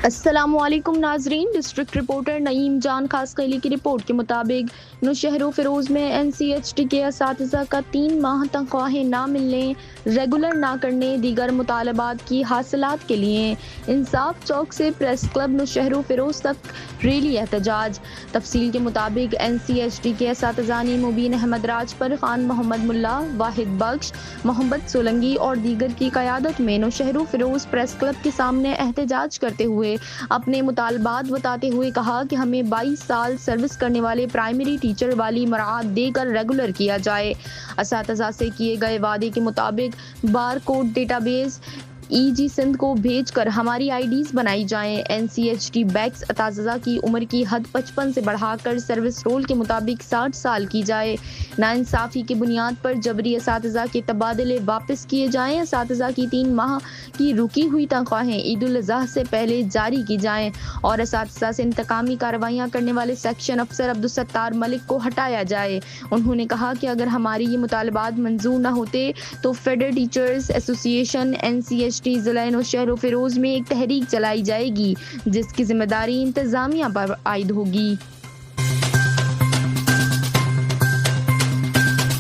अस्सलामुअलैकुम नाजरीन। District reporter Naeem जान खास कैली की रिपोर्ट के मुताबिक नौशहर फिरोज में NCHT के असातिज़ा का 3 माह तनख्वाहें ना मिलने, रेगुलर ना करने, दीगर मुतालबात की हासिलात के लिए इंसाफ चौक से प्रेस क्लब नौशहर फिरोज तक रैली एहतजाज। तफसील के मुताबिक NCHT के असातिज़ा ने मुबीन अहमद राजपर खान, मोहम्मद मुल्ला, वाहिद बख्श, मोहम्मद सोलंगी और दीगर की क़यादत में नौशहर फिरोज प्रेस क्लब के सामने एहतजाज करते हुए अपने मुतालबात बताते हुए कहा कि हमें 22 साल सर्विस करने वाले प्राइमरी टीचर वाली मराहत देकर रेगुलर किया जाए। असातिज़ा से किए गए वादे के मुताबिक bar code database EG Sindh को भेजकर हमारी IDs बनाई जाएं। NCHT बैक्स असातिज़ा की उम्र की हद 55 से बढ़ाकर सर्विस रोल के मुताबिक 60 साल की जाए। नाइंसाफ़ी की बुनियाद पर जबरी असातिज़ा के तबादले वापस किए जाएं। असातिज़ा की 3 माह की रुकी हुई तनख्वाहें ईद उल अज़हा से पहले जारी की जाएं और असातिज़ा से इंतकामी कार्रवाइयाँ करने वाले सेक्शन अफसर अब्दुल सत्तार मलिक को हटाया जाए। उन्होंने कहा कि अगर हमारे ये मुतालबात मंजूर न होते तो फेडरल टीचर्स एसोसिएशन NCHT ज़िला नौशहर फिरोज में एक तहरीक चलाई जाएगी जिसकी जिम्मेदारी इंतजामिया पर आयद होगी।